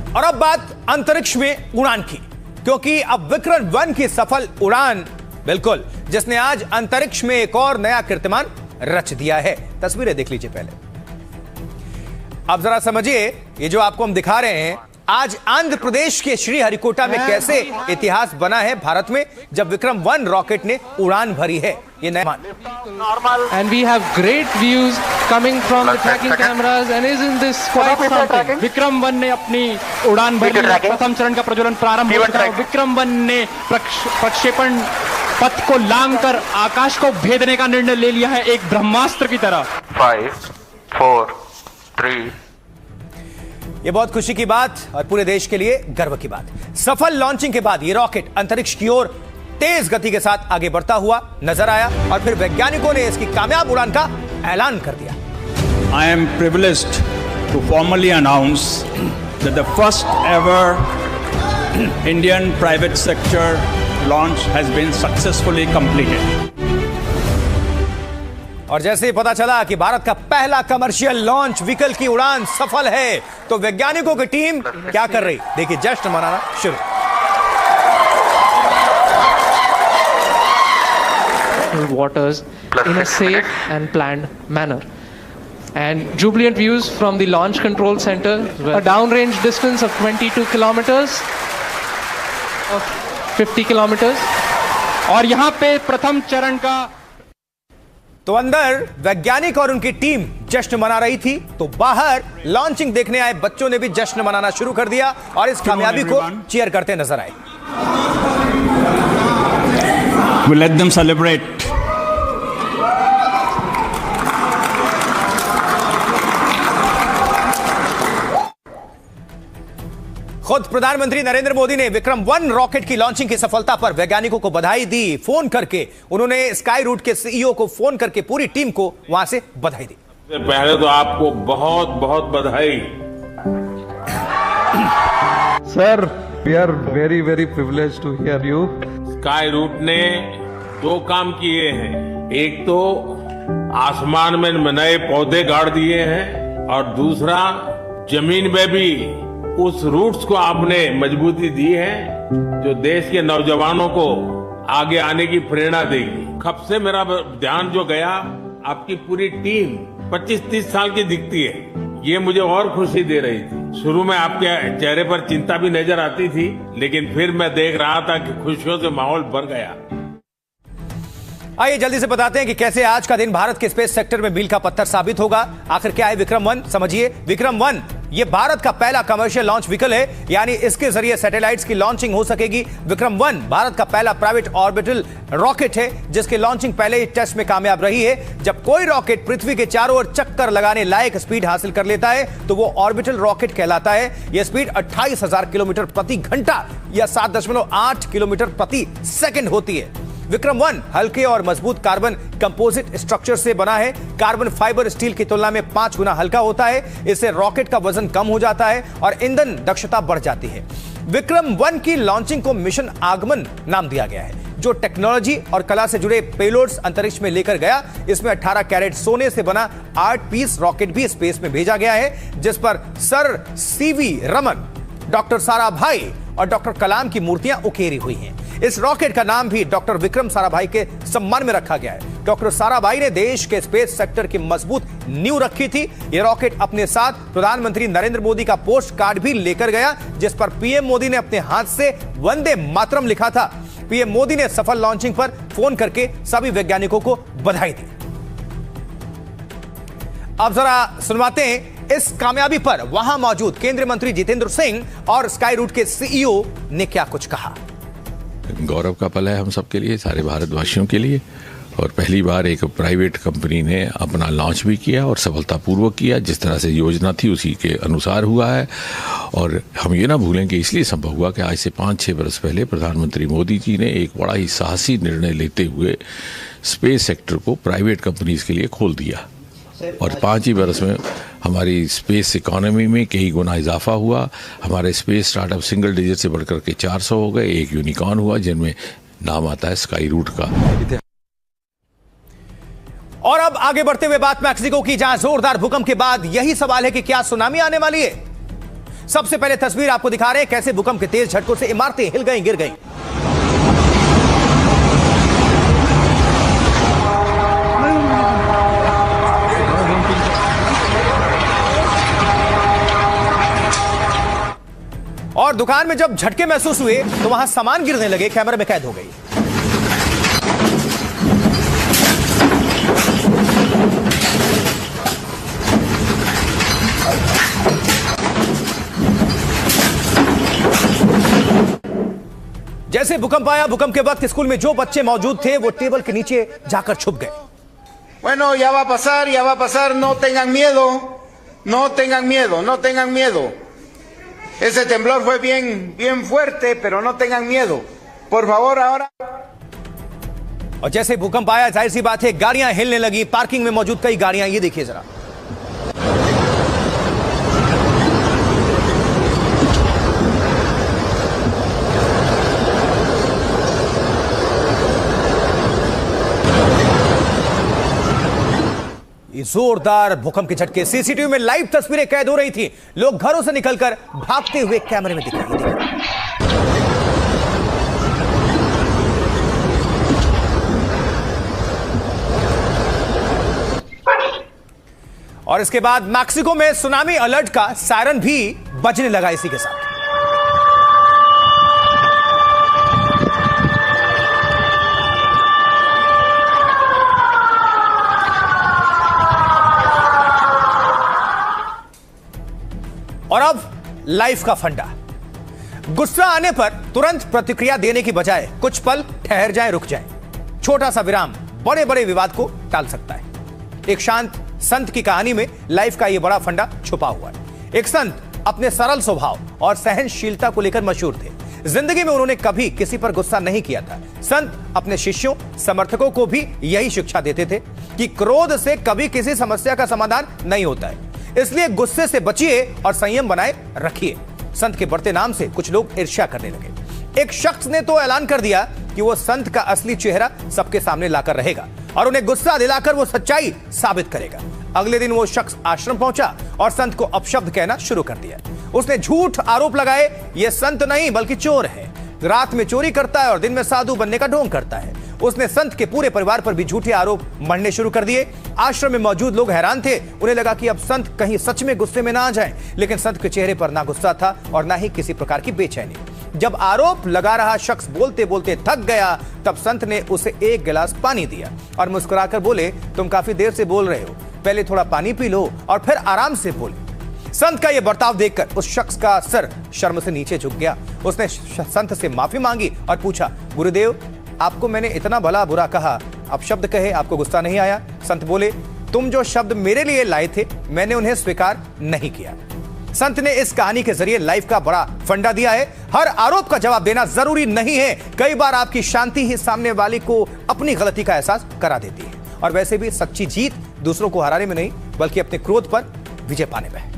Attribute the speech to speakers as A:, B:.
A: और अब बात अंतरिक्ष में उड़ान की, क्योंकि अब विक्रम 1 की सफल उड़ान, बिल्कुल, जिसने आज अंतरिक्ष में एक और नया कीर्तिमान रच दिया है। तस्वीरें देख लीजिए पहले। अब जरा समझिए, ये जो आपको हम दिखा रहे हैं, आज आंध्र प्रदेश के श्रीहरिकोटा में कैसे इतिहास बना है भारत में, जब विक्रम 1 रॉकेट ने उड़ान भरी है। ये नया
B: and we have great views coming from the tracking cameras and isn't this quite something? Vikram 1 ने अपनी उड़ान भरी, प्रथम चरण का प्रज्वलन प्रारंभ हो चुका है। विक्रम 1 ने प्रक्षेपण पथ को लांघकर आकाश को भेदने का निर्णय ले लिया है, एक ब्रह्मास्त्र की तरह।
C: 5, 4, 3।
A: ये बहुत खुशी की बात और पूरे देश के लिए गर्व की बात। सफल लॉन्चिंग के बाद ये रॉकेट अंतरिक्ष की ओर तेज गति के साथ आगे बढ़ता हुआ नजर आया और फिर वैज्ञानिकों ने इसकी कामयाब उड़ान का ऐलान कर दिया।
D: I am privileged to formally announce that the first ever Indian private sector launch has been successfully completed.
A: और जैसे ही पता चला कि भारत का पहला कमर्शियल लॉन्च व्हीकल की उड़ान सफल है, तो वैज्ञानिकों की टीम क्या कर रही, देखिए, जश्न मनाना शुरू।
B: Waters in a safe and planned manner. And jubilant views from the launch control center, a downrange distance of 22 kilometers, of 50 kilometers. और यहाँ पे प्रथम चरण का,
A: तो अंदर वैज्ञानिक और उनकी टीम जश्न मना रही थी, तो बाहर लॉन्चिंग देखने आए बच्चों ने भी जश्न मनाना शुरू कर दिया और इस कामयाबी को चीयर करते नजर आए।
D: We let them celebrate.
A: खुद प्रधानमंत्री नरेंद्र मोदी ने विक्रम 1 रॉकेट की लॉन्चिंग की सफलता पर वैज्ञानिकों को बधाई दी। फोन करके उन्होंने स्काई रूट के सीईओ को फोन करके पूरी टीम को वहां से बधाई दी।
E: पहले तो आपको बहुत बहुत बधाई।
F: Sir, we are very very privileged to hear you.
E: Skyroot ने 2 काम किए हैं, एक तो आसमान में नए पौधे गाड़ दिए हैं और दूसरा जमीन में भी उस रूट्स को आपने मजबूती दी है जो देश के नौजवानों को आगे आने की प्रेरणा देगी। कब से मेरा ध्यान जो गया, आपकी पूरी टीम 25-30 साल की दिखती है, ये मुझे और खुशी दे रही थी। शुरू में आपके चेहरे पर चिंता भी नजर आती थी, लेकिन फिर मैं देख रहा था कि खुशियों से माहौल भर गया।
A: आइए जल्दी से बताते हैं कि कैसे आज का दिन भारत के स्पेस सेक्टर में मील का पत्थर साबित होगा। आखिर क्या है विक्रम 1, समझिए। विक्रम 1 ये भारत का पहला कमर्शियल लॉन्च व्हीकल है, यानी इसके जरिए सैटेलाइट्स की लॉन्चिंग हो सकेगी। विक्रम 1 भारत का पहला प्राइवेट ऑर्बिटल रॉकेट है, जिसकी लॉन्चिंग पहले ही टेस्ट में कामयाब रही है। जब कोई रॉकेट पृथ्वी के चारों ओर चक्कर लगाने लायक स्पीड हासिल कर लेता है, तो वो ऑर्बिटल रॉकेट कहलाता है। यह स्पीड 28,000 किलोमीटर प्रति घंटा या 7.8 किलोमीटर प्रति सेकंड होती है। विक्रम 1 हल्के और मजबूत कार्बन कंपोजिट स्ट्रक्चर से बना है। कार्बन फाइबर स्टील की तुलना में 5 गुना हल्का होता है। इससे रॉकेट का वजन कम हो जाता है और ईंधन दक्षता बढ़ जाती है। विक्रम 1 की लॉन्चिंग को मिशन आगमन नाम दिया गया है, जो टेक्नोलॉजी और कला से जुड़े पेलोड्स अंतरिक्ष में लेकर गया। इसमें 18 कैरेट सोने से बना 8 पीस रॉकेट भी स्पेस में भेजा गया है, जिस पर sir CV Raman, doctor Sarabhai और डॉक्टर कलाम की मूर्तियां उकेरी हुई हैं। इस रॉकेट का नाम भी डॉक्टर विक्रम साराभाई के सम्मान में रखा गया है। डॉक्टर साराभाई ने देश के स्पेस सेक्टर की मजबूत नींव रखी थी। यह रॉकेट अपने साथ प्रधानमंत्री नरेंद्र मोदी का पोस्ट कार्ड भी लेकर गया, जिस पर पीएम मोदी ने अपने हाथ से वंदे मातरम लिखा था। पीएम मोदी ने सफल लॉन्चिंग पर फोन करके सभी वैज्ञानिकों को बधाई दी। अब जरा सुनवाते हैं इस कामयाबी पर वहां मौजूद केंद्रीय मंत्री जितेंद्र सिंह और स्काई रूट के सीईओ ने क्या कुछ कहा।
G: गौरव का पल है हम सबके लिए, सारे भारतवासियों के लिए। और पहली बार एक प्राइवेट कंपनी ने अपना लॉन्च भी किया और सफलतापूर्वक किया। जिस तरह से योजना थी उसी के अनुसार हुआ है। और हम ये ना भूलें कि इसलिए संभव हुआ कि आज से 5-6 वर्ष पहले प्रधानमंत्री मोदी जी ने एक बड़ा ही साहसी निर्णय लेते हुए स्पेस सेक्टर को प्राइवेट कंपनीज के लिए खोल दिया। और 5 ही वर्ष में हमारी स्पेस इकोनॉमी में कई गुना इजाफा हुआ। हमारे स्पेस स्टार्टअप सिंगल डिजिट से बढ़कर के 400 हो गए। एक यूनिकॉर्न हुआ जिनमें नाम आता है स्काई रूट का।
A: और अब आगे बढ़ते हुए बात मैक्सिको की, जहां जोरदार भूकंप के बाद यही सवाल है कि क्या सुनामी आने वाली है। सबसे पहले तस्वीर आपको दिखा रहे हैं कैसे भूकंप के तेज झटकों से इमारतें हिल गई, गिर गई। और दुकान में जब झटके महसूस हुए तो वहां सामान गिरने लगे, कैमरे में कैद हो गई। जैसे भूकंप आया, भूकंप के वक्त स्कूल में जो बच्चे मौजूद थे वो टेबल के नीचे जाकर छुप गए।
H: Bueno, ya va a pasar, no tengan miedo, no tengan miedo, no tengan miedo. Ese temblor fue bien fuerte, pero no tengan miedo. Por favor, ahora.
A: और जैसे भूकंप आया, जाहिर सी बात है गाड़ियां हिलने लगी, पार्किंग में मौजूद कई गाड़ियां, ये देखिए जरा। जोरदार भूकंप के झटके, सीसीटीवी में लाइव तस्वीरें कैद हो रही थी। लोग घरों से निकलकर भागते हुए कैमरे में दिख रहे थे। और इसके बाद मैक्सिको में सुनामी अलर्ट का सायरन भी बजने लगा इसी के साथ। और अब लाइफ का फंडा, गुस्सा आने पर तुरंत प्रतिक्रिया देने की बजाय कुछ पल ठहर जाएं, रुक जाएं। छोटा सा विराम बड़े बड़े विवाद को टाल सकता है। एक शांत संत की कहानी में लाइफ का यह बड़ा फंडा छुपा हुआ है। एक संत अपने सरल स्वभाव और सहनशीलता को लेकर मशहूर थे। जिंदगी में उन्होंने कभी किसी पर गुस्सा नहीं किया था। संत अपने शिष्यों, समर्थकों को भी यही शिक्षा देते थे कि क्रोध से कभी किसी समस्या का समाधान नहीं होता है, इसलिए गुस्से से बचिए और संयम बनाए रखिए। संत के बढ़ते नाम से कुछ लोग ईर्ष्या करने लगे। एक शख्स ने तो ऐलान कर दिया कि वो संत का असली चेहरा सबके सामने लाकर रहेगा और उन्हें गुस्सा दिलाकर वो सच्चाई साबित करेगा। अगले दिन वो शख्स आश्रम पहुंचा और संत को अपशब्द कहना शुरू कर दिया। उसने झूठ आरोप लगाए, ये संत नहीं बल्कि चोर है, रात में चोरी करता है और दिन में साधु बनने का ढोंग करता है। उसने संत के पूरे परिवार पर भी झूठे आरोप मढ़ने शुरू कर दिए। आश्रम में मौजूद लोग हैरान थे। उन्हें लगा कि अब संत कहीं सच में गुस्से में ना आ जाएं, लेकिन संत के चेहरे पर ना गुस्सा था और ना ही किसी प्रकार की बेचैनी। जब आरोप लगा रहा शख्स बोलते बोलते थक गया, तब संत ने उसे एक गिलास पानी दिया और मुस्कुराकर बोले, तुम काफी देर से बोल रहे हो, पहले थोड़ा पानी पी लो और फिर आराम से बोले। संत का यह बर्ताव देखकर उस शख्स का सर शर्म से नीचे झुक गया। उसने संत से माफी मांगी और पूछा, गुरुदेव, आपको मैंने इतना भला बुरा कहा, अब शब्द कहे आपको गुस्सा नहीं आया? संत बोले, तुम जो शब्द मेरे लिए लाए थे मैंने उन्हें स्वीकार नहीं किया। संत ने इस कहानी के जरिए लाइफ का बड़ा फंडा दिया है। हर आरोप का जवाब देना जरूरी नहीं है। कई बार आपकी शांति ही सामने वाले को अपनी गलती का एहसास करा देती है। और वैसे भी सच्ची जीत दूसरों को हराने में नहीं बल्कि अपने क्रोध पर विजय पाने में है।